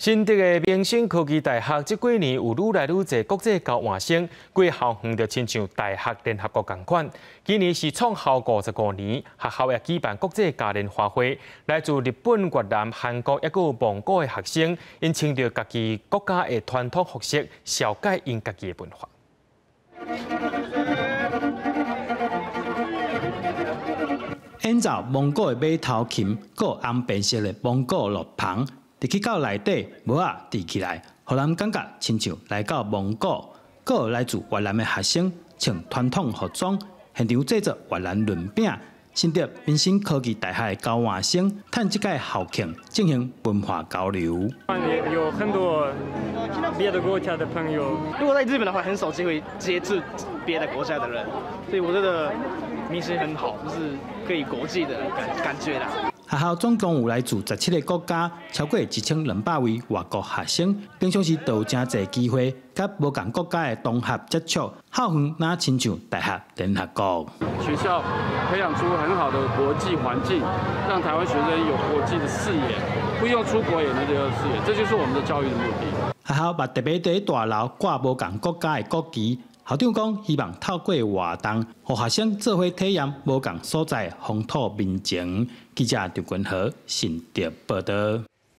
新竹的明星科技大学这几年有愈来愈多国际交换生，过校园就亲像大学联合国同款。今年是创校55年，学校也举办国际嘉年华会，来自日本、越南、韩国，也有蒙古的学生，因穿着家己国家的传统服饰，小解因家己的文化。演奏蒙古的马头琴，有红白色的蒙古乐棚。入去到内底，帽仔戴起来，互人感觉亲像来到蒙古。阁有来自越南的学生穿传统服装，现场制作越南润饼。新竹民生科技大学的交换生，趁这届校庆进行文化交流。有很多别的国家的朋友。如果在日本的话，很少机会接触别的国家的人，所以我觉得名声很好，就是可以国际的感觉啦。学校总共有来自17个国家，超过1200位外国学生，平常时都有真侪机会，甲无同国家的同学接触。校园哪亲像大学联合国。学校培养出很好的国际环境，让台湾学生有国际的视野，不用出国也能得到视野，这就是我们的教育的目的。学校把特别在大楼挂无同国家的国旗。校长讲，希望透过活动，让学生做伙体验无同所在风土民情。记者刘君和新竹报道。